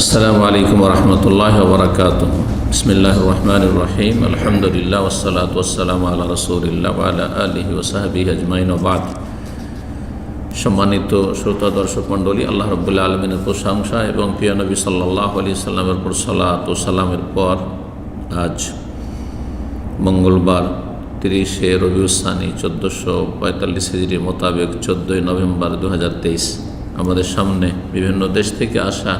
আসসালামু আলাইকুম রহমতুল্লাহ বরকাতুহ। বিসমিল্লাহির রহমানির রহিম। আলহামদুলিল্লাহ ওয়াসসালাতু ওয়াসসালামু আলা রাসূলিল্লাহ ওয়া আলা আলিহি ওয়া সাহবিহি আজমাইন ওয়া বাদ। সম্মানিত শ্রোতা দর্শক মণ্ডলী, আল্লাহ রাব্বুল আলামিনের প্রশংসা এবং প্রিয় নবী সাল্লাল্লাহু আলাইহি সাল্লামের উপর সালাত ও সালামের পর আজ মঙ্গলবার 30শে রবিউল সানি 1445 হিজরি মোতাবেক 14ই নভেম্বর 2023 আমাদের সামনে বিভিন্ন দেশ থেকে আসা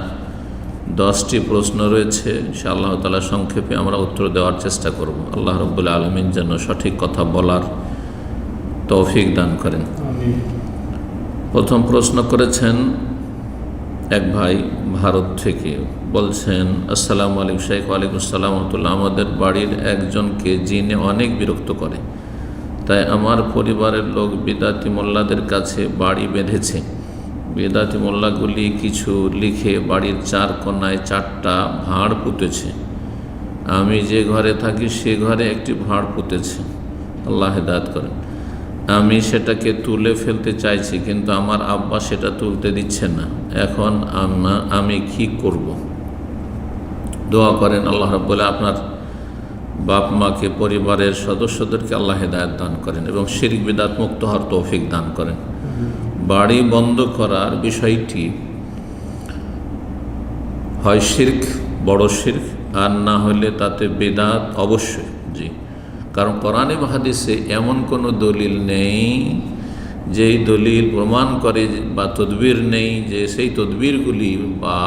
10টি প্রশ্ন রয়েছে। ইনশাআল্লাহ তাআলা সংক্ষেপে আমরা উত্তর দেওয়ার চেষ্টা করব। আল্লাহ রাব্বুল আলামিন যেন সঠিক কথা বলার তৌফিক দান করেন। প্রথম প্রশ্ন করেছেন এক ভাই ভারত থেকে, বলছেন আসসালামু আলাইকুম শেখ। ওয়ালাইকুম আসসালাম ওয়া রাহমাতুল্লাহ। আমাদের বাড়ির একজনকে জিনে অনেক বিরক্ত করে, তাই আমার পরিবারের লোক বিদাতি মোল্লাদের কাছে বাড়ি বেঁধেছে। বেদাতি মোল্লাগুলি কিছু লিখে বাড়ির 4 কোণায় 4টা ভাঁড় পুঁতেছে। আমি যে ঘরে থাকি সে ঘরে একটি ভাঁড় পুঁতেছে। আল্লাহ হেদায়েত করেন। আমি সেটাকে তুলে ফেলতে চাইছি, কিন্তু আমার আব্বা সেটা তুলতে দিচ্ছে না। এখন আমি কি করব? দোয়া করেন আল্লাহ রাব্বুল আপনার বাপ মাকে, পরিবারের সদস্যদেরকে আল্লাহ হেদায়েত দান করেন এবং শিরক বিদআত মুক্ত হওয়ার তৌফিক দান করেন। বাড়ি বন্ধ করার বিষয়টি হয় শিরক, বড় শিরক, আর না হলে তাতে বিদআত অবশ্যই। জি, কারণ কোরআন এবং হাদিসে এমন কোনো দলিল নেই, যেই দলিল প্রমাণ করে বা তদবির নেই যে সেই তদবিরগুলি বা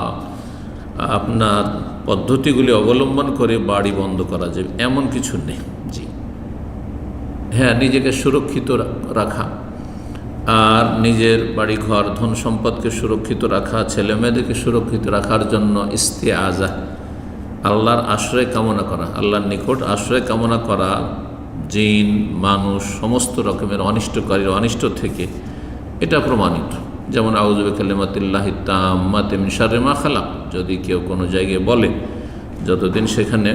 আপনার পদ্ধতিগুলি অবলম্বন করে বাড়ি বন্ধ করা যাবে, এমন কিছু নেই। জি হ্যাঁ, নিজেকে সুরক্ষিত রাখা আর নিজের বাড়িঘর ধন সম্পদকে সুরক্ষিত রাখা, ছেলে মেয়েদেরকে সুরক্ষিত রাখার জন্য ইস্তিআজা, আল্লাহর আশ্রয় কামনা করা, আল্লাহর নিকট আশ্রয় কামনা করা জিন, মানুষ, সমস্ত রকমের অনিষ্টকারীর অনিষ্ট থেকে, এটা প্রমাণিত। যেমন আউযু বিকালিমাতিল্লাহি তাম্মাতি মিন শাররি মা খালাক, যদি কেউ কোনো জায়গায় বলে যতদিন সেখানে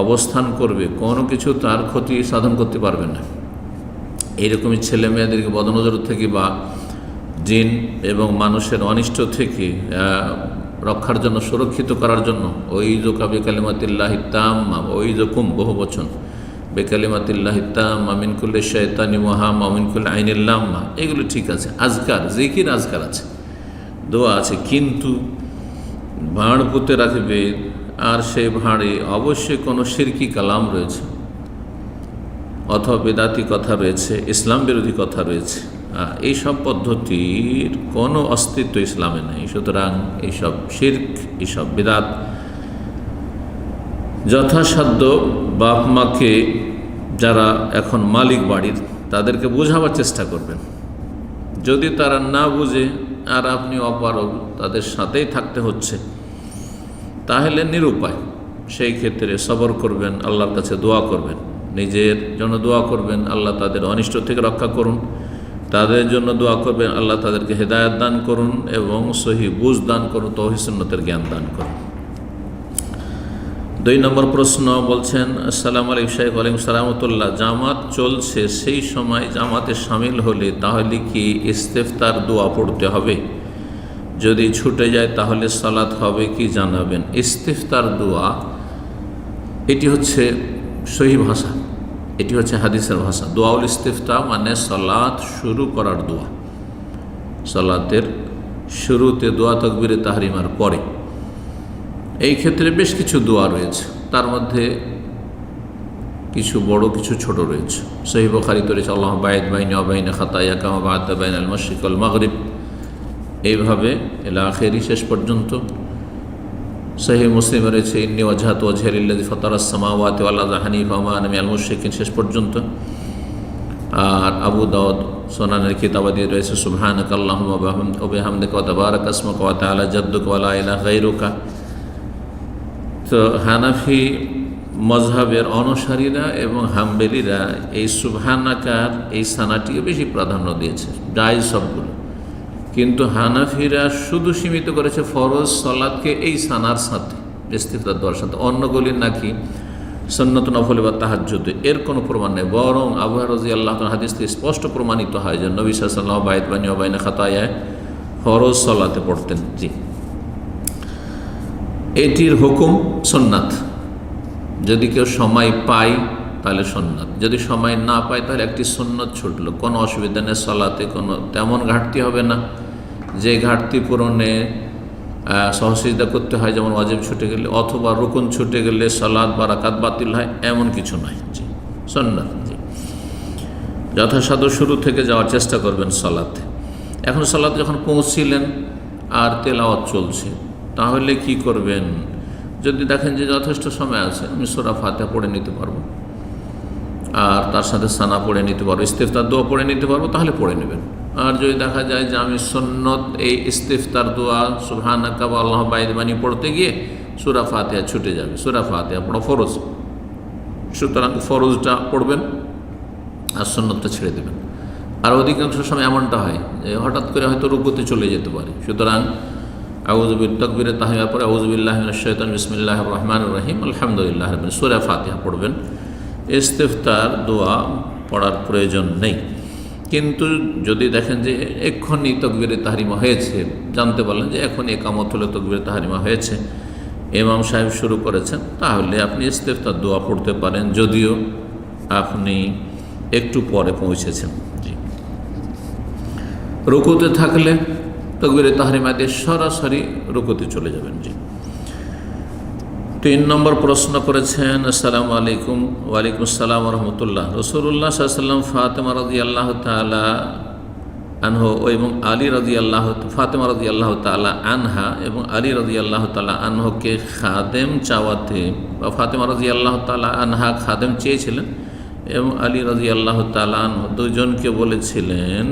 অবস্থান করবে কোনো কিছু তার ক্ষতি সাধন করতে পারবে না। এইরকমই ছেলে মেয়েদেরকে বদনজর থেকে বা জিন এবং মানুষের অনিষ্ট থেকে রক্ষার জন্য, সুরক্ষিত করার জন্য ওই জোকা বেকালিমাতিল্লাহি তাম্মা, ওই জকুম বহু বচন, বেকালিমাতিল্লাহি তাম্মা মিন কুল্লি শাইতানি ওয়া হাম্মা মিন কুল্লি আইনিল লাম্মা, এগুলো ঠিক আছে। আজকার, জিকির আজকার আছে, দোয়া আছে, কিন্তু ভাঁড় পুঁতে রাখবে আর সেই ভাঁড়ে অবশ্যই কোনো শিরকি কালাম রয়েছে অথবা বেদাতি কথা রয়েছে, ইসলাম বিরোধী কথা রয়েছে। এইসব পদ্ধতির কোনো অস্তিত্ব ইসলামে নেই। সুতরাং এইসব শিরক, এইসব বিদআত যথাসাধ্য বাপ মাকে, যারা এখন মালিক বাড়ির, তাদেরকে বোঝাবার চেষ্টা করবেন। যদি তারা না বুঝে আর আপনি অপারগ, তাদের সাথেই থাকতে হচ্ছে, তাহলে নিরুপায়। সেই ক্ষেত্রে সবর করবেন, আল্লাহর কাছে দোয়া করবেন, নিজের জন্য দোয়া করবেন আল্লাহ তাদের অনিষ্ট থেকে রক্ষা করুন, তাদের জন্য দোয়া করবেন আল্লাহ তাদেরকে হেদায়েত দান করুন এবং সহি বুঝ দান করুন, তৌহিদ সুন্নতের জ্ঞান দান করুন। 2 নম্বর প্রশ্ন, বলছেন আসসালামু আলাইকুম শেখ। ওয়ালাইকুম আসসালাম ওয়া রাহমাতুল্লাহ। জামাত চলছে, সেই সময় জামাতে শামিল হলে তাহলে কি ইস্তেফতার দোয়া পড়তে হবে? যদি ছুটে যায় তাহলে সালাত হবে কি জানাবেন? ইস্তেফতার দোয়া, এটি হচ্ছে সহি ভাষা, এটি হচ্ছে হাদিসের ভাষা। দোয়াউল ইস্তিফতা মানে সালাত শুরু করার দোয়া, সালাতের শুরুতে দোয়া তাকবীরে তাহরিমার পরে। এই ক্ষেত্রে বেশ কিছু দোয়া রয়েছে, তার মধ্যে কিছু বড়, কিছু ছোট রয়েছে। সহিহ বুখারীতে রয়েছে আল্লাহুম্মা বা'id বাইনি ওয়া বাইনা খাতায়া কামা বা'adta বাইনাল মাশরিক ওয়াল মাগরিব, এইভাবে ইলা আখিরি, শেষ পর্যন্ত। সহিহ মুসলিমে রয়েছে ইন্নী ওয়াজহাতু ওয়াজহিয়া লিল্লাযী ফাতারাস সামাওয়াতি ওয়াল আরদা হানিফা ওয়া মা আনা মিনাল মুশরিকিন, শেষ পর্যন্ত। আর আবু দাউদ সুনানের কিতাবাদি রয়েছে সুবহানাকা আল্লাহুম্মা ওয়া বিহামদিকা ওয়া তাবারাকা ইসমুকা ওয়া তাআলা জাদ্দুকা ওয়া লা ইলাহা গায়রুকা। তো হানাফি মযহাবের অনুসারীরা এবং হাম্বলীরা এই সুবহানাকার এই সানাটিকে বেশি প্রাধান্য দিয়েছে, জায়েজ সবগুলো। কিন্তু হানাফিরা শুধু সীমিত করেছে ফরজ সালাতকে এই সানার সাথে, ইস্তিফতার দোয়ার সাথে। অন্যগুলির নাকি সুন্নত, নফল বা তাহাজ্জুদ, এর কোনো প্রমাণ নেই। বরং আবু হুরায়রা রাদিয়াল্লাহু তাআলা হাদিস থেকে স্পষ্ট প্রমাণিত হয় যে নবী সাল্লাল্লাহু আলাইহি ওয়াসাল্লাম বা'id বাইনি ওয়া বাইনা খাতায়া ফরজ সালাতে পড়তেন। জি এটির হুকুম সুন্নাত। যদি কেউ সময় পায় তাহলে সুন্নাত, যদি সময় না পায় তাহলে একটি সুন্নত ছুটলো, কোনো অসুবিধা নেই। সালাতে কোনো তেমন ঘাটতি হবে না যে ঘাটতি পূরণে সহসিজদা করতে হয়, যেমন ওয়াজিব ছুটে গেলে অথবা রুকুন ছুটে গেলে সালাত বা রাকাত বাতিল হয়, এমন কিছু নয়। জি, সুন্নাত। জি, যথাসাধ্য শুরু থেকে যাওয়ার চেষ্টা করবেন সালাতে। এখন সালাতে যখন পৌঁছিলেন আর তেলাওয়াত চলছে, তাহলে কি করবেন? যদি দেখেন যে যথেষ্ট সময় আছে, আমি সূরা ফাতিহা পড়ে নিতে পারবো আর তার সাথে সানা পড়ে নিতে পারবো, ইস্তিফতার দোয়া পড়ে নিতে পারবো, তাহলে পড়ে নেবেন। আর যদি দেখা যায় যে আমি সুন্নত এই ইস্তিফতার দোয়া সুবহানাকা ওয়া আল্লাহু বাইদবানি পড়তে গিয়ে সূরা ফাতিহা ছুটে যাবে, সূরা ফাতিহা পড়া ফরজ, সুতরাং ফরজটা পড়বেন আর সুন্নতটা ছেড়ে দেবেন। আর অধিকাংশ সময় এমনটা হয় যে হঠাৎ করে হয়তো রুকুতে চলে যেতে পারে, সুতরাং আউযু বিত্তাকবীরে তাহমিয়ার পরে আউযু বিল্লাহি মিনাশ শাইতানির বিসমিল্লাহির রহমানির রহিম আলহামদুলিল্লাহি রাব্বিল সূরা ফাতিহা পড়বেন। ইস্তিফতার দোয়া পড়ার প্রয়োজন নেই। কিন্তু যদি দেখেন যে এক্ষুনি তাকবীরে তাহরিমা হয়েছে, জানতে পারলেন যে এখন ইকামত হলে তাকবীরে তাহরিমা হয়েছে, ইমাম সাহেব শুরু করেছেন, তাহলে আপনি ইস্তিফতার দোয়া পড়তে পারেন, যদিও আপনি একটু পরে পৌঁছেছেন। জি, রুকুতে থাকলে তাকবীরে তাহরিমা দিয়ে সরাসরি রুকুতে চলে যাবেন। জি, 3 নম্বর প্রশ্ন করেছেন, আসসালামু আলাইকুম। ওয়ালাইকুম আসসালাম রহমতুল্লাহ। রাসূলুল্লাহ সাল্লাল্লাহু আলাইহি ওয়াসাল্লাম ফাতেমা রাদিয়াল্লাহু তাআলা আনহু এবং আলী রাদিয়াল্লাহু ফাতেমা রাদিয়াল্লাহু তাআলা আনহা এবং আলী রাদিয়াল্লাহু তাআলা আনহুকে খাদেম চাওয়াতে, বা ফাতেমা রাদিয়াল্লাহু তাআলা আনহা খাদেম চেয়েছিলেন এবং আলী রাদিয়াল্লাহু তাআলা আনহু দুজনকে বলেছিলেন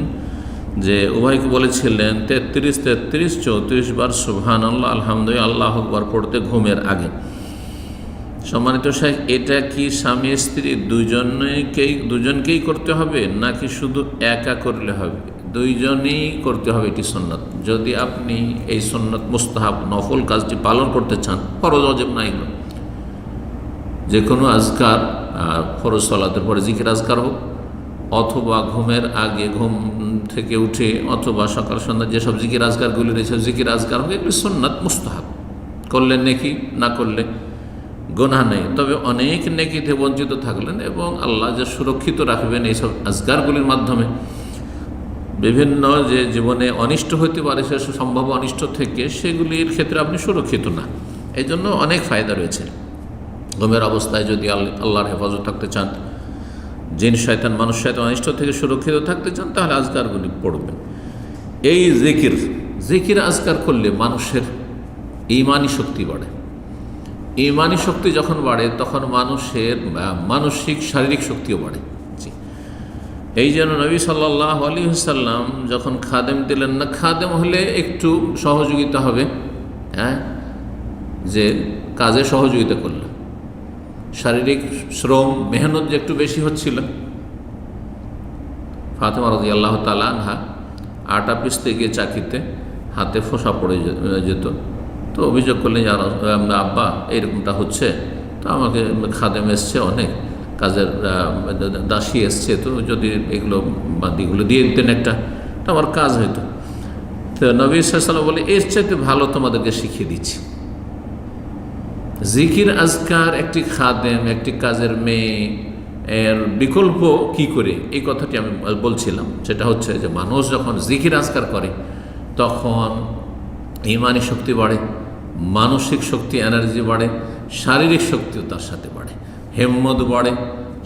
যে উভয়কে বলেছিলেন 33-34 বার সুবহানাল্লাহ আলহামদুলিল্লাহ আল্লাহু আকবার পড়তে ঘুমের আগে। সম্মানিত শাইখ, এটা কি স্বামী স্ত্রী দুজনকেই করতে হবে নাকি শুধু একা করলে হবে? দুইজনেই করতে হবে, এটি সুন্নাত। যদি আপনি এই সুন্নাত মুস্তাহাব নফল কাজটি পালন করতে চান, ফরজ ওয়াজিব না, এগুলো যে কোনো আজকার, ফরজ সালাতের পরে জিকির আজকার হোক, অথবা ঘুমের আগে ঘুম থেকে উঠে, অথবা সকাল সন্ধ্যা যেসব জিকির আজকারগুলি রয়েছে জিকির আজকার হোক, এগুলি সুন্নাত মুস্তাহাব। করলে নেকি, না করলে গুনাহ নেই। তবে অনেক নেকিতে বঞ্চিত থাকলেন এবং আল্লাহ যে সুরক্ষিত রাখবেন এইসব আজকারগুলির মাধ্যমে, বিভিন্ন যে জীবনে অনিষ্ট হতে পারে সে সম্ভব অনিষ্ট থেকে, সেগুলির ক্ষেত্রে আপনি সুরক্ষিত না। এই জন্য অনেক ফায়দা রয়েছে। ঘুমের অবস্থায় যদি আল্লাহর হেফাজত থাকতে চান, জিন শয়তান মানুষ শয়তান অনিষ্ট থেকে সুরক্ষিত থাকতে চান, তাহলে আজকারগুলি পড়বেন। এই জিকির আজকার করলে মানুষের ঈমানি শক্তি বাড়ে। ঈমানি শক্তি যখন বাড়ে তখন মানুষের মানসিক শারীরিক শক্তিও বাড়ে। জি, এই জন্য নবী সাল্লাল্লাহু আলাইহি ওয়াসাল্লাম যখন খাদেম দিলেন না, খাদেম হলে একটু সহযোগিতা হবে, যে কাজে সহযোগিতা করল, শারীরিক শ্রম মেহনত যে একটু বেশি হচ্ছিল। ফাতেমা রাদিয়াল্লাহু তাআলা আনহা আটা পিষতে গিয়ে চাকিতে হাতে ফোঁসা পড়ে যেত, তো অভিযোগ করলেন, আব্বা এইরকমটা হচ্ছে, তো আমাকে খাদেম এসছে, অনেক কাজের দাসী এসছে, তো যদি এগুলো বাদিগুলো দিয়ে দিতেন একটা, তো আমার কাজ হইতো। তো নবী সাল্লাল্লাহু আলাইহি ওয়াসাল্লাম বলে, এর চাইতে ভালো তোমাদেরকে শিখিয়ে দিচ্ছি। জিকির আজকার একটি খাদেম, একটি কাজের মেয়ে এর বিকল্প কি করে, এই কথাটি আমি বলছিলাম। সেটা হচ্ছে যে মানুষ যখন জিকির আজকার করে তখন ঈমানি শক্তি বাড়ে, মানসিক শক্তি এনার্জি বাড়ে, শারীরিক শক্তিও তার সাথে বাড়ে, হিম্মত বাড়ে,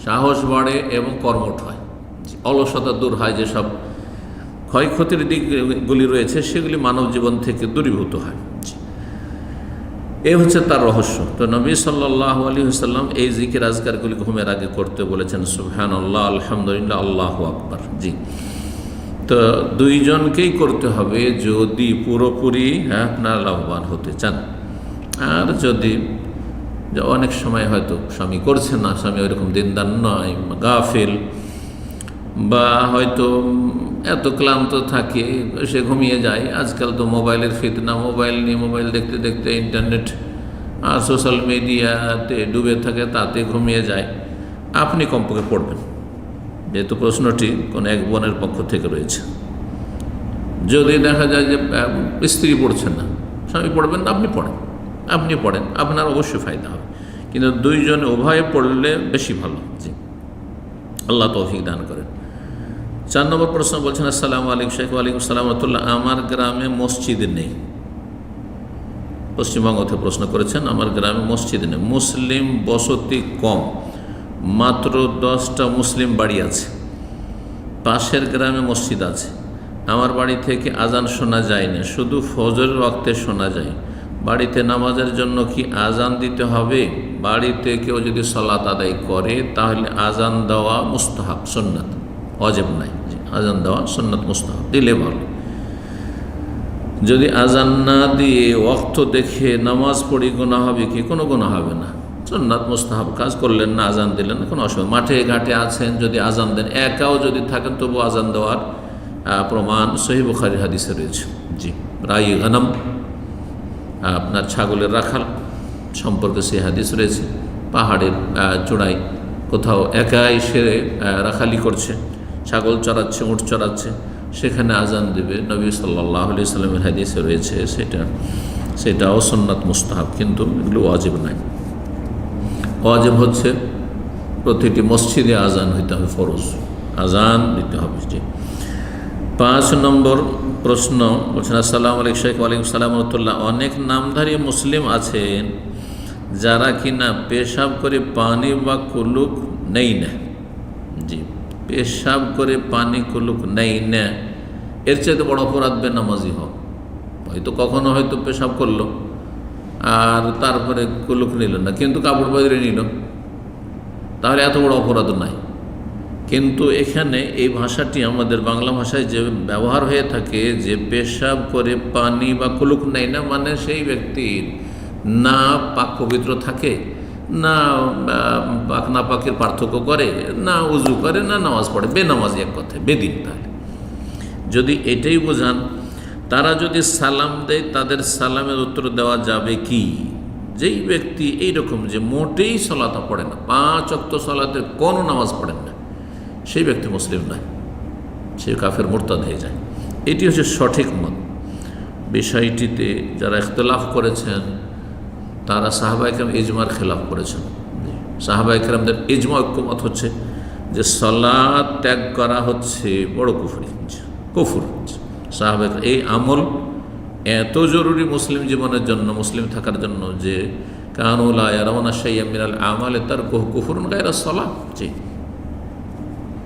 সাহস বাড়ে এবং কর্মঠ হয়, অলসতা দূর হয়, যেসব ক্ষয়ক্ষতির দিকগুলি রয়েছে সেগুলি মানব জীবন থেকে দূরীভূত হয়। এই হচ্ছে তার রহস্য। তো নবী সাল্লাল্লাহু আলাইহি ওয়াসাল্লাম এই জিকির আজকারগুলি ঘুমের আগে করতে বলেছেন, সুবহানাল্লাহ আলহামদুলিল্লাহ আল্লাহু আকবার। জি, তো দুইজনকেই করতে হবে যদি পুরোপুরি আপনারা লাভবান হতে চান। আর যদি অনেক সময় হয়তো স্বামী করছে না, স্বামী ওইরকম দিনদার নয়, গাফিল, বা হয়তো এত ক্লান্ত থাকে সে ঘুমিয়ে যায়। আজকাল তো মোবাইলের ফিতনা, মোবাইল নিয়ে মোবাইল দেখতে দেখতে ইন্টারনেট আর সোশ্যাল মিডিয়াতে ডুবে থাকে, তাতে ঘুমিয়ে যায়। আপনি কমপক্ষে পড়বেন, যেহেতু প্রশ্নটি কোনো এক বোনের পক্ষ থেকে রয়েছে। যদি দেখা যায় যে স্ত্রী পড়ছে না, স্বামী পড়বেন না, আপনি পড়েন, আপনি পড়েন, আপনার অবশ্যই ফায়দা হবে, কিন্তু দুইজনে উভয়ে পড়লে বেশি ভালো। জি, আল্লাহ তৌফিক দান করেন। 4 নম্বর প্রশ্ন বলছেন, আসসালামু আলাইকুম শেখ। ওয়ালাইকুম আসসালাম ওয়া রাহমাতুল্লাহ। আমার গ্রামে মসজিদ নেই। পশ্চিমবঙ্গ থেকে প্রশ্ন করেছেন, আমার গ্রামে মসজিদ নেই, মুসলিম বসতি কম, মাত্র 10টা মুসলিম বাড়ি আছে, পাশের গ্রামে মসজিদ আছে, আমার বাড়ি থেকে আজান শোনা যায় না, শুধু ফজরের ওয়াক্তে শোনা যায়। বাড়িতে নামাজের জন্য কি আজান দিতে হবে? বাড়িতে কেউ যদি সালাত আদায় করে তাহলে আজান দেওয়া মুস্তাহাব, সুন্নাত, ওয়াজিব নাই। আজান দেওয়া সুন্নাত, মুস্তাহাব, দিলে ভালো। যদি আজান না দিয়ে ওয়াক্ত দেখে নামাজ পড়ি গুনাহ হবে কি? কোনো গুনাহ হবে না, সুন্নাত মুস্তাহাব কাজ করলেন না, আজান দিলেন না, কোনো অসুবিধা। মাঠে ঘাটে আছেন, যদি আজান দেন, একাও যদি থাকেন তবু আজান দেওয়ার প্রমাণ সহিহ বুখারী হাদিসে রয়েছে। জি, রাই গনম, আপনার ছাগলের রাখাল সম্পর্কে সেই হাদিস রয়েছে। পাহাড়ের চূড়ায় কোথাও একাই সেরে রাখালি করছে, ছাগল চড়াচ্ছে, উট চড়াচ্ছে, সেখানে আজান দেবে, নবী সাল্লাল্লাহু আলাইহি সাল্লামের হাদিসে রয়েছে। সেটাও সুন্নাত মুস্তাহাব, কিন্তু এগুলো ওয়াজিব নাই। ওয়াজিব হচ্ছে প্রতিটি মসজিদে আজান হইতে হবে, ফরজ আজান দিতে হবে। জি, 5 নম্বর প্রশ্ন বলছেন, আসসালামু আলাইকুম শেখ। ওয়ালাইকুম আসসালাম ওয়া রাহমাতুল্লাহ। অনেক নামধারী মুসলিম আছেন যারা কিনা পেশাব করে পানি বা কুলুক নেই না। জি, পেশাব করে পানি কুলুক নেই না, এর চাইতে বড় অপরাধ বেনামাজি হোক। হয়তো কখনো হয়তো পেশাব করলো আর তারপরে কুলুক নিল না, কিন্তু কাপড় বদলে নিল, তাহলে এত বড় অপরাধ নাই। কিন্তু এখানে এই ভাষাটি আমাদের বাংলা ভাষায় যে ব্যবহার হয়ে থাকে, যে পেশাব করে পানি বা কুলুক নেই না, মানে সেই ব্যক্তির না পাক পবিত্র থাকে, না পাক না পাকের পার্থক্য করে, না উজু করে, না নামাজ পড়ে, বেনামাজি এক কথায়, বেদিন। তাহলে যদি এটাই বোঝান, তারা যদি সালাম দেয় তাদের সালামের উত্তর দেওয়া যাবে কি? যেই ব্যক্তি এইরকম যে মোটেই সালাত পড়ে না, 5 ওয়াক্ত সালাতের কোনো নামাজ পড়েন না, সেই ব্যক্তি মুসলিম নয়, সে কাফের মুরতাদ হয়ে যায়। এটি হচ্ছে সঠিক মত। বিষয়টিতে যারা ইখতিলাফ করেছেন তারা সাহাবায়ে কেরাম ইজমার খেলাফ করেছেন। সাহাবায়ে কেরামদের ইজমা ঐক্যমত হচ্ছে যে সালাত ত্যাগ করা হচ্ছে বড় কুফর। সাহাবায়ে কেরাম এই আমল এত জরুরি মুসলিম জীবনের জন্য, মুসলিম থাকার জন্য, যে কানু লা ইয়ারাউনা শাইয়্যাম মিনাল আমালি তারকুহু কুফরুন গায়রা সালাহ। জি,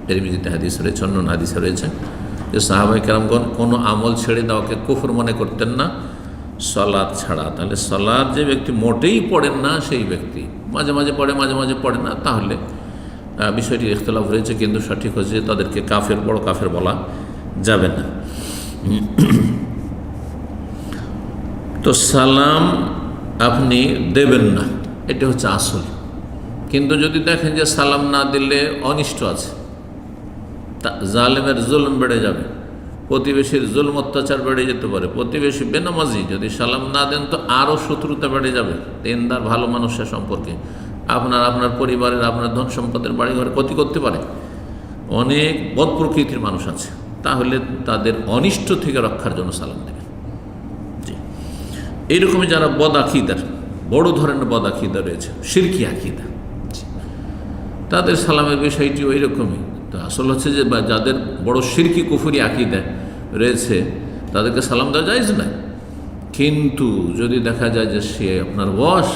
তিরমিজিতে হাদিস রয়েছে, অন্য হাদিসে রয়েছে যে সাহাবায়ে কেরামগণ কোনো আমল ছেড়ে দেওয়াকে কুফর মনে করতেন না, সালাত ছাড়া। তাহলে সালাত যে ব্যক্তি মোটেই পড়েন না, সেই ব্যক্তি মাঝে মাঝে পড়ে, মাঝে মাঝে পড়ে না, তাহলে বিষয়টির ইখতিলাফ রয়েছে, কিন্তু সঠিক হচ্ছে তাদেরকে কাফের, বড় কাফের বলা যাবে না। তো সালাম আপনি দেবেন না, এটা হচ্ছে আসল। কিন্তু যদি দেখেন যে সালাম না দিলে অনিষ্ট আছে, জালেমের জুলম বেড়ে যাবে, প্রতিবেশীর জুলম অত্যাচার বেড়ে যেতে পারে, প্রতিবেশী বেনামাজি যদি সালাম না দেন তো আরও শত্রুতা বেড়ে যাবে দেনদার ভালো মানুষের সম্পর্কে, আপনার পরিবারের, আপনার ধন সম্পদের, বাড়িঘরে ক্ষতি করতে পারে। অনেক বদ প্রকৃতির মানুষ আছে, তাহলে তাদের অনিষ্ট থেকে রক্ষার জন্য সালাম দেবেন। জি, এইরকমই যারা বদ আকিদার, বড় ধরনের বদ আকিদা রয়েছে, শিরকি আকিদা, তাদের সালামের বিষয়টি ওই রকমই। তো আসল হচ্ছে যে যাদের বড় শিরকি কুফরি আকিদা রয়েছে তাদেরকে সালাম দেওয়া জায়েজ না। কিন্তু যদি দেখা যায় যে সে আপনার বস,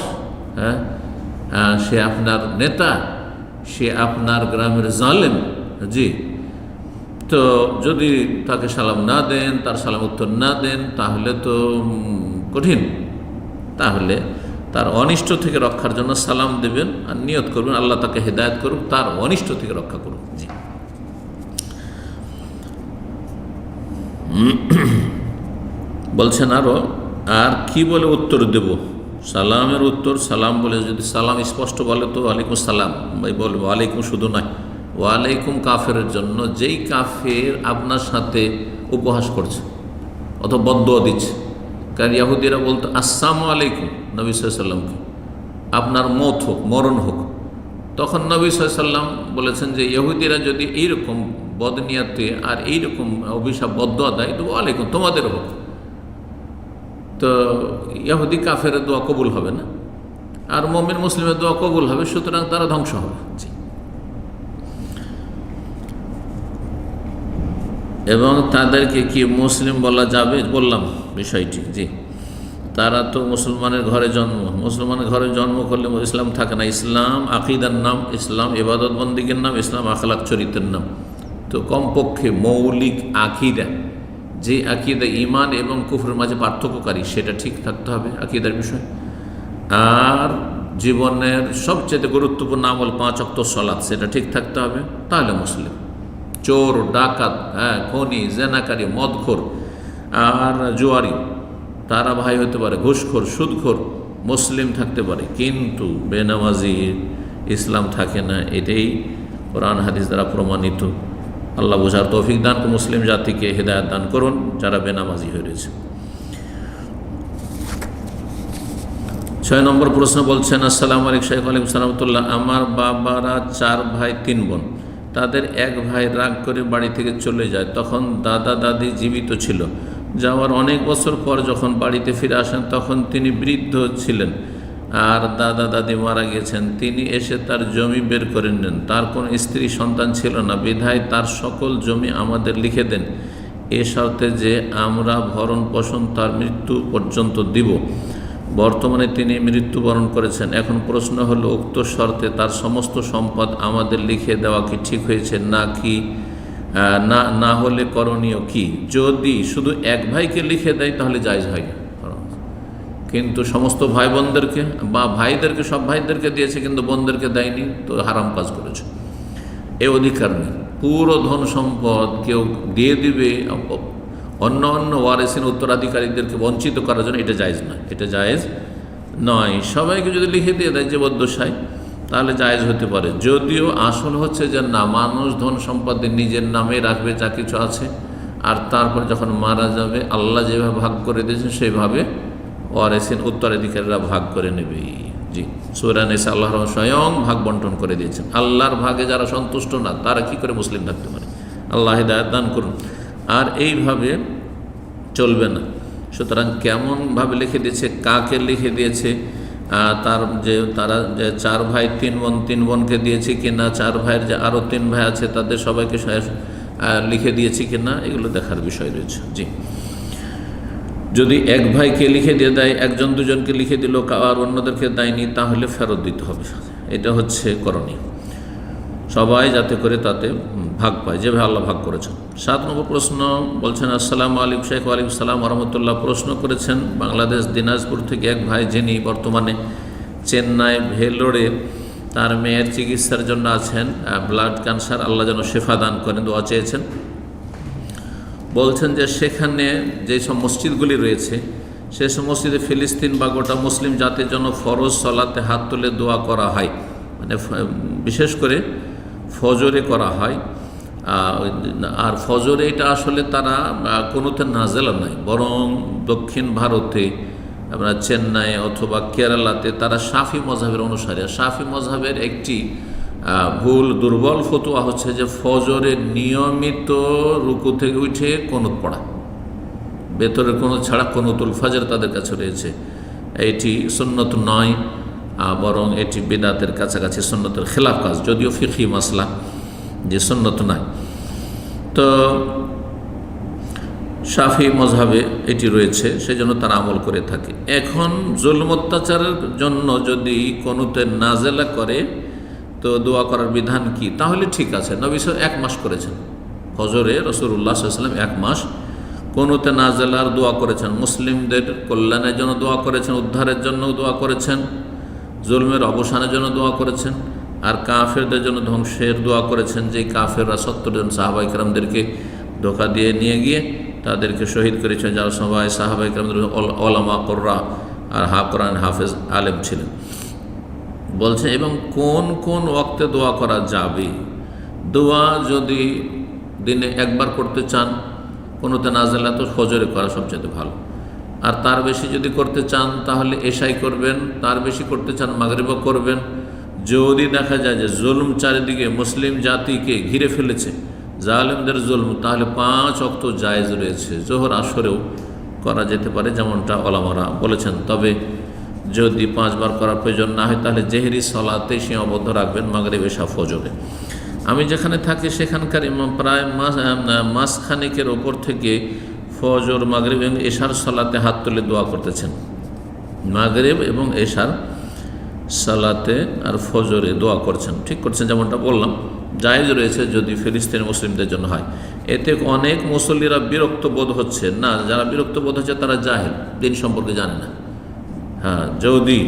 সে আপনার নেতা, সে আপনার গ্রামের জালেম, জি, তো যদি তাকে সালাম না দেন, তার সালাম উত্তর না দেন, তাহলে তো কঠিন। তাহলে তার অনিষ্ট থেকে রক্ষার জন্য সালাম দেবেন আর নিয়ত করবেন আল্লাহ তাকে হেদায়েত করুক, তার অনিষ্ট থেকে রক্ষা করুক। জি, বলছেন আরো, আর কি বলে উত্তর দেব? সালামের উত্তর, সালাম বলে যদি সালাম স্পষ্ট বলে তো ওয়ালাইকুম সালাম ভাই বলবো, ওয়ালাইকুম শুধু নয়, ওয়ালাইকুম কাফেরের জন্য, যেই কাফের আপনার সাথে উপহাস করছে অথবা বদদুয়া দিচ্ছে। কারণ ইহুদিরা বলতো আসসালামু আলাইকুম নবী সাল্লাল্লাহু আলাইহি ওয়াসাল্লামকে, আপনার মত হোক, মরণ হোক। তখন নবী সাল্লাল্লাহু আলাইহি ওয়াসাল্লাম বলেছেন যে ইহুদিরা যদি এইরকম বদনিয়াতে আর এইরকম অভিশাপ বদদুয়া দেয় তো ওয়ালাইকুম, তোমাদের হোক। তো ইহুদি কাফের দোয়া কবুল হবে না, আর মুমিন মুসলিমের দোয়া কবুল হবে, সুতরাং তারা ধ্বংস হবে। জি। এবং তাদেরকে কি মুসলিম বলা যাবে? বললাম বিষয়টি। জি, তারা তো মুসলমানের ঘরে জন্ম, মুসলমানের ঘরে জন্ম করলে ইসলাম থাকে না। ইসলাম আকিদার নাম, ইসলাম ইবাদত বন্দিগের নাম, ইসলাম আখলাক চরিত্রের নাম। তো কমপক্ষে মৌলিক আকিদা, যে আকিদা ঈমান এবং কুফরের মাঝে পার্থক্যকারী, সেটা ঠিক থাকতে হবে আকিদার বিষয়। আর জীবনের সবচেয়ে গুরুত্বপূর্ণ আমল 5 ওয়াক্ত সালাত, সেটা ঠিক থাকতে হবে, তাহলে মুসলিম। চোর, ডাকাত, খনি, জেনাকারী, মদখোর আর জুয়ারি, তারা ভাই হতে পারে। ঘুষখোর, সুদখোর মুসলিম থাকতে পারে, কিন্তু বেনামাজি ইসলাম থাকে না। এটাই কোরআন হাদিস দ্বারা প্রমাণিত। আল্লাহ বোঝার তৌফিক দান করুন, মুসলিম জাতিকে হেদায়েত দান করুন যারা বেনামাজি হয়ে রয়েছে। 6 নম্বর প্রশ্ন বলছেন, আসসালামু আলাইকুম শাইখ। ওয়ালাইকুম সালামতুল্লাহ। আমার বাবারা 4 ভাই 3 বোন। তাদের এক ভাই রাগ করে বাড়ি থেকে চলে যায়, তখন দাদা দাদি জীবিত ছিল। যাওয়ার অনেক বছর পর যখন বাড়িতে ফিরে আসেন তখন তিনি বৃদ্ধ ছিলেন আর দাদা দাদি মারা গেছেন। তিনি এসে তার জমি বের করে নেন। তার কোনো স্ত্রী সন্তান ছিল না, বিধায় তার সকল জমি আমাদের লিখে দেন, এ শর্তে যে আমরা ভরণ পোষণ তার মৃত্যু পর্যন্ত দিব। বর্তমানে তিনি মৃত্যুবরণ করেছেন। এখন প্রশ্ন হলো, উক্ত শর্তে তার সমস্ত সম্পদ আমাদের লিখে দেওয়া কি ঠিক হয়েছে নাকি না হলে করণীয় কি? যদি শুধু এক ভাইকে লিখে দেয় তাহলে জায়েজ হয় না, কিন্তু সমস্ত ভাই বোনদেরকে বা ভাইদেরকে, সব ভাইদেরকে দিয়েছে কিন্তু বোনদেরকে দেয়নি, তো হারাম কাজ করেছে। এ অধিকার নেই। পুরো ধন সম্পদ কেউ দিয়ে দিবে অন্য অন্য ওয়ারিসিন উত্তরাধিকারীদেরকে বঞ্চিত করার জন্য, এটা জায়েজ নয়, এটা জায়েজ নয়। সবাইকে যদি লিখে দিয়ে দেয় জীবদ্দশায় তাহলে জায়েজ হতে পারে। যদিও আসল হচ্ছে যে না, মানুষ ধন সম্পদ নিজের নামে রাখবে যা কিছু আছে, আর তারপর যখন মারা যাবে আল্লাহ যেভাবে ভাগ করে দিয়েছেন সেইভাবে ওয়ারিসিন উত্তরাধিকারীরা ভাগ করে নেবে। জি, সূরা নিসা আল্লাহ স্বয়ং ভাগ বন্টন করে দিয়েছেন। আল্লাহর ভাগে যারা সন্তুষ্ট না তারা কি করে মুসলিম থাকতে পারে? আল্লাহ হিদায়াত দান করুন। আর এইভাবে চলবে না। সুতরাং কেমনভাবে লিখে দিয়েছে, কাকে লিখে দিয়েছে, তারা যে 4 ভাই 3 বোন, 3 বোনকে দিয়েছে কিনা, 4 ভাইয়ের যে আরও 3 ভাই আছে তাদের সবাইকে লিখে দিয়েছে কিনা, এগুলো দেখার বিষয় রয়েছে। জি, যদি এক ভাইকে লিখে দিয়ে দেয়, একজন দুজনকে লিখে দিল আর অন্যদেরকে দেয়নি, তাহলে ফেরত দিতে হবে। এটা হচ্ছে করণীয়, সবাই যাতে করে তাতে ভাগ পায় যেভাবে আল্লাহ ভাগ করেছেন। 7 নম্বর প্রশ্ন বলছেন, আসসালামু আলাইকুম শাইখ। ওয়ালাইকুম সালাম ওয়া রাহমাতুল্লাহ। প্রশ্ন করেছেন বাংলাদেশ দিনাজপুর থেকে এক ভাই, যিনি বর্তমানে চেন্নাই ভেলোরে তার মেয়ের চিকিৎসার জন্য আছেন, ব্লাড ক্যান্সার, আল্লাহ যেন শেফা দান করেন, দোয়া চেয়েছেন। বলছেন যে সেখানে যেসব মসজিদগুলি রয়েছে সেসব মসজিদে ফিলিস্তিন বা গোটা মুসলিম জাতির জন্য ফরজ সালাতে হাত তুলে দোয়া করা হয়, মানে বিশেষ করে ফজরে করা হয়। আর ফজরে এটা আসলে তারা কোনোতে নাজেলা নাই, বরং দক্ষিণ ভারতে আমরা চেন্নাই অথবা কেরালাতে তারা শাফি মজহাবের অনুসারী। শাফি মজহাবের একটি ভুল দুর্বল ফতোয়া হচ্ছে যে ফজরে নিয়মিত রুকু থেকে উঠে কুনুত পড়া, ভেতরের কুনুত ছাড়া কুনুতুল ফজর তাদের কাছে রয়েছে। এটি সুন্নত নয়, বরং এটি বিদআতের কাছাকাছি, সুন্নতের খেলাফ কাজ, যদিও ফিকহি মাসলা যে সুন্নত নয়। তো শাফি মজহাবে এটি রয়েছে, সেজন্য তারা আমল করে থাকে। এখন জুলম অত্যাচারের জন্য যদি কোনোতে নাজেলা করে তো দোয়া করার বিধান কি? তাহলে ঠিক আছে। নবী সাল্লাল্লাহু 1 মাস করেছেন ফজরে, রাসূলুল্লাহ সাল্লাল্লাহু আলাইহি ওয়াসাল্লাম 1 মাস কোনোতে নাজেলার দোয়া করেছেন, মুসলিমদের কল্যাণের জন্য দোয়া করেছেন, উদ্ধারের জন্য দোয়া করেছেন, জুলমের অবসানের জন্য দোয়া করেছেন, আর কাফেরদের জন্য ধ্বংসের দোয়া করেছেন। যে কাফেররা 70 জন সাহাবায়ে কেরামদেরকে ধোঁকা দিয়ে নিয়ে গিয়ে তাদেরকে শহীদ করেছেন, যারা সবাই সাহাবায়ে কেরামদের ওলামা কুররা আর কোরআন হাফেজ আলেম ছিলেন। বলছে এবং কোন কোন ওয়াক্তে দোয়া করা যাবে? দোয়া যদি দিনে একবার করতে চান কোনোতে নাজেলা, তো ফজরে করা সবচেয়ে ভালো। আর তার বেশি যদি করতে চান তাহলে এশাই করবেন, তার বেশি করতে চান মাগরিবও করবেন। যদি দেখা যায় যে জুলম চারিদিকে মুসলিম জাতিকে ঘিরে ফেলেছে, জালেমদের জুলম, তাহলে 5 ওয়াক্ত জায়েজ রয়েছে। জোহর আসরেও করা যেতে পারে, যেমনটা ওলামারা বলেছেন। তবে যদি 5 বার করার প্রয়োজন না হয় তাহলে জেহরি সলাতে সীমাবদ্ধ রাখবেন, মাগরিব এশা ফজরে। আমি যেখানে থাকি সেখানকার ইমাম প্রায় মাসখানেকের ওপর থেকে ফজর, মাগরিব এবং এশার সলাতে হাত তুলে দোয়া করতেছেন। মাগরিব এবং এশার সালাতে আর ফজরে দোয়া করছেন, ঠিক করছেন, যেমনটা বললাম। জায়েজ রয়েছে যদি ফিলিস্তিনি মুসলিমদের জন্য হয়। এতে অনেক মুসল্লিরা বিরক্ত বোধ হচ্ছে না, যারা বিরক্ত বোধ হচ্ছে তারা জাহেল, দিন সম্পর্কে জানে না। হ্যাঁ, যদি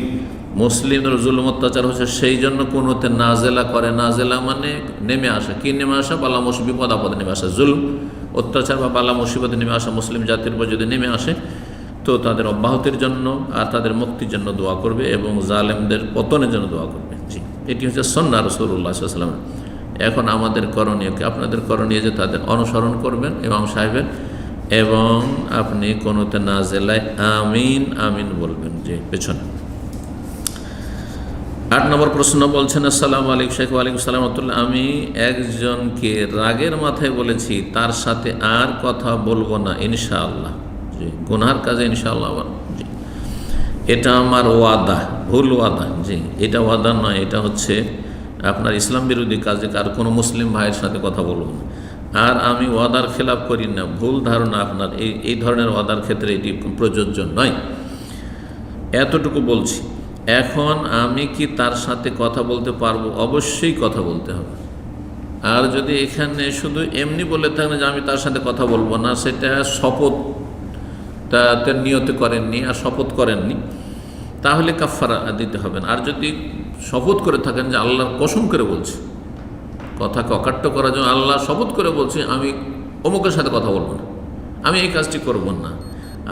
মুসলিমদের জুলুম অত্যাচার হচ্ছে সেই জন্য কোনোতে নাজেলা করে, নাজেলা মানে নেমে আসা, কি নেমে আসা, বালা মুসিবত আপদে নেমে আসা, জুলুম অত্যাচার বা বালা মুসিবতে নেমে আসা মুসলিম জাতির উপর যদি নেমে আসে তো তাদের অব্যাহতির জন্য আর তাদের মুক্তির জন্য দোয়া করবে এবং জালেমদের পতনের জন্য দোয়া করবে। জি, এটি হচ্ছে সুন্নাহ রাসূলুল্লাহ সাল্লাল্লাহু আলাইহি ওয়াসাল্লাম। এখন আমাদের করণীয় কি? আপনাদের করণীয় যে তাদের অনুসরণ করবেন ইমাম সাহেবের, এবং আপনি কোনোতে নাজেলায় আমিন আমিন বলবেন যে পেছনে। 8 নম্বর প্রশ্ন বলছেন, আসসালামু আলাইকুম শেখ। ওয়ালাইকুম সালাম রাহমাতুল্লাহ। আমি একজনকে রাগের মাথায় বলেছি তার সাথে আর কথা বলবো না ইনশাআল্লাহ। জি, গুনার কাজে ইনশাআল্লাহ। জি, এটা আমার ওয়াদা, ভুল ওয়াদা। জি, এটা ওয়াদা নয়, এটা হচ্ছে আপনার ইসলাম বিরোধী কাজে আর কোনো মুসলিম ভাইয়ের সাথে কথা বলবো না। আর আমি ওয়াদার খেলাপ করি না, ভুল ধারণা আপনার। এই ধরনের ওয়াদার ক্ষেত্রে এটি প্রযোজ্য নয়, এতটুকু বলছি। এখন আমি কি তার সাথে কথা বলতে পারবো? অবশ্যই কথা বলতে হবে। আর যদি এখানে শুধু এমনি বলে থাকেন যে আমি তার সাথে কথা বলবো না, সেটা শপথ তাতে নিয়ত করেননি আর শপথ করেননি, তাহলে কাফারা দিতে হবে না। আর যদি শপথ করে থাকেন যে আল্লাহর কসম করে বলছি, কথাকে অকাট্য করার জন্য আল্লাহ শপথ করে বলছি আমি অমুকের সাথে কথা বলবো না, আমি এই কাজটি করব না,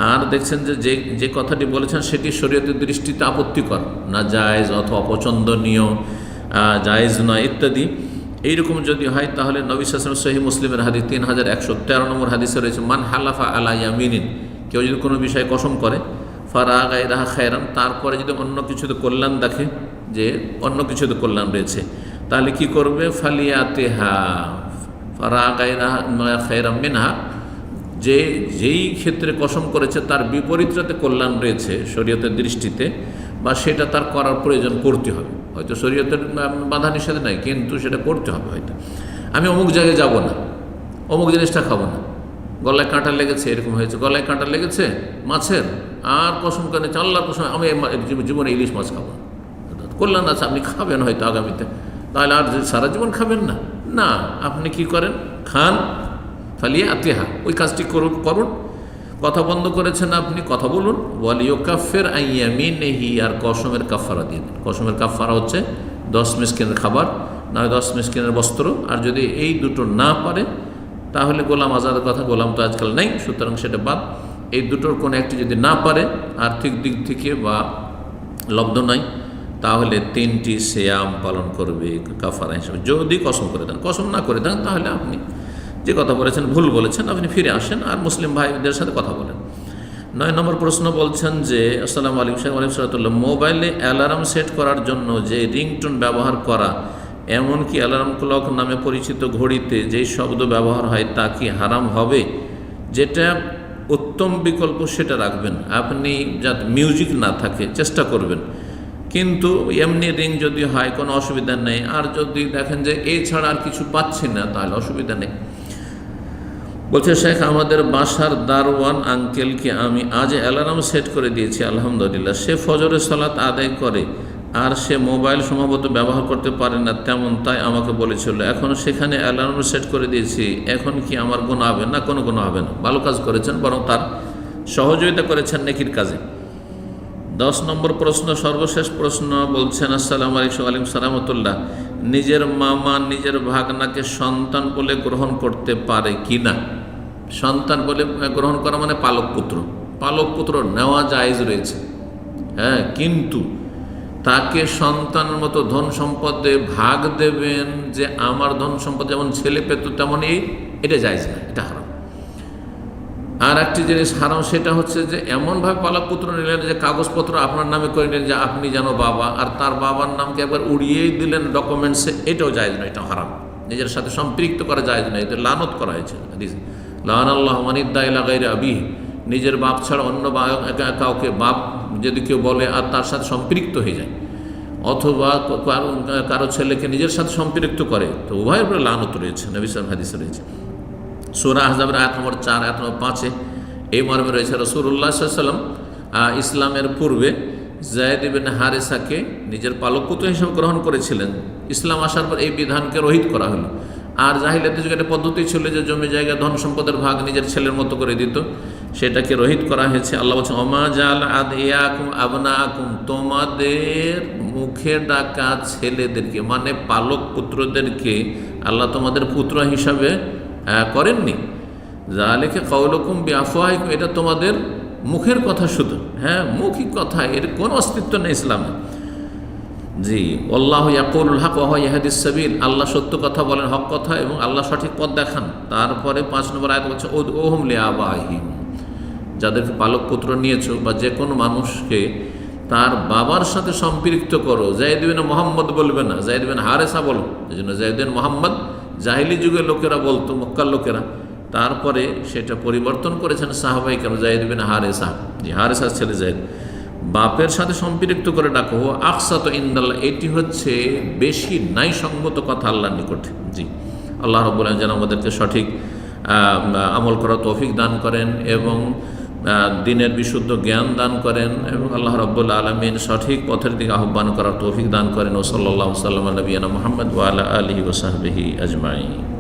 আর দেখছেন যে যে কথাটি বলেছেন সেটি শরীয়তের দৃষ্টিতে আপত্তিকর, না জায়েজ অথবা অপছন্দনীয়, জায়েজ নয় ইত্যাদি, এইরকম যদি হয় তাহলে নবী সাল্লাল্লাহু আলাইহি ওয়াসাল্লাম সহিহ মুসলিমের হাদিস 3113 নম্বর হাদিসে রয়েছে, মান হালাফা আলা ইয়ামিনিন, কেউ যদি কোনো বিষয়ে কসম করে, ফারা গায়রাহা খায়রান, তারপরে যদি অন্য কিছুতে কল্যাণ দেখে, যে অন্য কিছুতে কল্যাণ রয়েছে, তাহলে কি করবে? ফালিয়াতিহা ফারা গায়রাহা খায়রাম মিনহা, যেই ক্ষেত্রে কসম করেছে তার বিপরীতটাতে কল্যাণ রয়েছে শরীয়তের দৃষ্টিতে, বা সেটা তার করার প্রয়োজন, করতে হবে। হয়তো শরীয়তের বাধা নিষেধ নাই, কিন্তু সেটা করতে হবে। হয়তো আমি অমুক জায়গায় যাব না, অমুক জিনিসটা খাবো না, গলায় কাঁটা লেগেছে, এরকম হয়েছে, গলায় কাঁটা লেগেছে মাছের, আর কসম করে আল্লাহর কসম আমি জীবনে ইলিশ মাছ খাবো না, কল্যাণ আছে, আপনি খাবেন হয়তো আগামীতে, তাহলে আর সারা জীবন খাবেন না, না আপনি কি করেন, খান, ফালিয়া আতিহা, ওই কাজটি করুন। কথা বন্ধ করেছেন আপনি, কথা বলুন। ওয়ালিও কাফের আইয়ামিনেহি, আর কসমের কাফারা দিয়ে দিন। কসমের কাফারা হচ্ছে 10 মিসকিনের খাবার, না 10 মিসকিনের বস্ত্র। আর যদি এই দুটো না পারে তাহলে গোলাম আজাদের কথা, গোলাম তো আজকাল নেই, সুতরাং সেটা বাদ। এই দুটোর কোনো একটি যদি না পারে আর্থিক দিক থেকে বা লব্ধ নয়, তাহলে 3টি সিয়াম পালন করবে কাফারা হিসেবে, যদি কসম করে দেন। কসম না করে দেন তাহলে আপনি যে কথা বলেছেন, ভুল বলেছেন, আপনি ফিরে আসেন আর মুসলিম ভাইদের সাথে কথা বলেন। 9 নম্বর প্রশ্ন বলছেন যে, আসসালামু আলাইকুম শেখ। ওয়ালাইকুম সালাম। মোবাইলে অ্যালার্ম সেট করার জন্য যে রিংটোন ব্যবহার করা, এমনকি অ্যালার্ম ক্লক নামে পরিচিত ঘড়িতে যেই শব্দ ব্যবহার হয় তা কি হারাম হবে? যেটা উত্তম বিকল্প সেটা রাখবেন আপনি, যাতে মিউজিক না থাকে চেষ্টা করবেন, কিন্তু এমনি রিং যদি হয় কোনো অসুবিধা নেই। আর যদি দেখেন যে এছাড়া আর কিছু পাচ্ছি না তাহলে অসুবিধা নেই। বলছে শেখ, আমাদের বাসার দারওয়ান আঙ্কেলকে আমি আজ অ্যালার্ম সেট করে দিয়েছি, আলহামদুলিল্লাহ। সে ফজরের সালাত আদায় করে আর সে মোবাইল সম্ভবত ব্যবহার করতে পারে না তেমন, তাই আমাকে বলেছিল। এখন সেখানে অ্যালার্ম সেট করে দিয়েছি, এখন কি আমার গুনাহ হবে? না, কোনো গুনাহ হবে না, ভালো কাজ করেছেন, বরং তার সহযোগিতা করেছেন নেকির কাজে। 10 নম্বর প্রশ্ন, সর্বশেষ প্রশ্ন বলছেন, আসসালামু আলাইকুম। ওয়ালাইকুম সালাম রাহমাতুল্লাহ। নিজের মামা নিজের ভাগনাকে সন্তান বলে গ্রহণ করতে পারে কি না? সন্তান বলে গ্রহণ করা মানে পালক পুত্র নেওয়া জায়েজ রয়েছে, হ্যাঁ, কিন্তু তাকে সন্তানের মতো ধন সম্পদে ভাগ দেবেন, যে আমার ধন সম্পদ যেমন ছেলে পেত তেমনই, এটা জায়েজ না, এটা হারাম। আর একটি জিনিস হারাম, সেটা হচ্ছে যে এমনভাবে পালক পুত্র নিলেন যে কাগজপত্র আপনার নামে করে নিলেন যে আপনি যেন বাবা, আর তার বাবার নামকে একবার উড়িয়েই দিলেন ডকুমেন্টসে, এটাও জায়েজ না, এটা হারাম। নিজের সাথে সম্পৃক্ত করা জায়েজ না, এতে লানত করা হয়েছে। লানাল্লাহু মান ইদ্দা ইলা গায়রি আবিহি, নিজের বাপ ছাড়া অন্য কাউকে বাপ যদি কেউ বলে আর তার সাথে সম্পৃক্ত হয়ে যায়, অথবা কারো ছেলেকে নিজের সাথে সম্পৃক্ত করে, তো উভয়ের উপরে লানত রয়েছে, নবী সাল্লাল্লাহু আলাইহি হাদিসে রয়েছে। সূরা আহজাবের আয়াত নম্বর 4, আয়াত নম্বর 5 এই মর্মে রয়েছে রাসূলুল্লাহ সাল্লাল্লাহু আলাইহি ওয়াসাল্লাম ইসলামের পূর্বে যায়েদ ইবনে হারেসাকে নিজের পালক পুত্র হিসেবে গ্রহণ করেছিলেন। ইসলাম আসার পর এই বিধানকে রহিত করা হলো। আর জাহিলিয়াতের যুগে একটা পদ্ধতি ছিল যে জমি জায়গা ধন সম্পদের ভাগ নিজের ছেলের মতো করে দিত, সেটাকে রহিত করা হয়েছে। আল্লাহ বলছেন ওমা জাল আদিয়াকুম আবনাকুম, তোমাদের মুখে ডাকা ছেলেদেরকে মানে পালক পুত্রদেরকে আল্লাহ তোমাদের পুত্র হিসাবে করেননি। যালিকা কাউলুকুম বিআফওয়াহিকুম, এটা তোমাদের মুখের কথা শুধু, হ্যাঁ মৌখিক কথা, এর কোনো অস্তিত্ব নেই ইসলামে। জি, আল্লাহু ইয়াকুলুল হক ওয়া হুয়া ইয়াহদিস সাবিল, আল্লাহ সত্য কথা বলেন, হক কথা, এবং আল্লাহ সঠিক পথ দেখান। তারপরে 5 নম্বর আয়াত বলছে উদউহুম লিআবাইহিম, যাদেরকে পালক পুত্র নিয়েছো বা যে কোনো মানুষকে তার বাবার সাথে সম্পৃক্ত করো। যায়েদ বিন মুহাম্মদ বলবে না, যায়েদ বিন হারেসা বলো। এই জন্য যায়েদ বিন মুহাম্মদ জাহিলি যুগের লোকেরা বলতো, মক্কার লোকেরা। তারপরে সেটা পরিবর্তন করেছেন সাহাবায়ে কেরাম, যায়েদ বিন হারেসা, জি হারেসার ছেলে যায়েদ। বাপের সাথে সম্পৃক্ত করে ডাকো আকসাত ইনদাল্লাহ, এটি হচ্ছে বেশি ন্যায়সঙ্গত কথা আল্লাহর নিকটে। জি, আল্লাহ রাব্বুল আলামিন যেন আমাদেরকে সঠিক আমল করার তৌফিক দান করেন এবং দিনের বিশুদ্ধ জ্ঞান দান করেন, এবং আল্লাহ রাব্বুল আলামিন সঠিক পথের দিকে আহ্বান করার তৌফিক দান করেন। ও সাল্লাল্লাহু সাল্লাম আলা নবিয়িনা মুহাম্মদ ওয়া আলা আলিহি ওয়া সাহবিহি আজমাইন।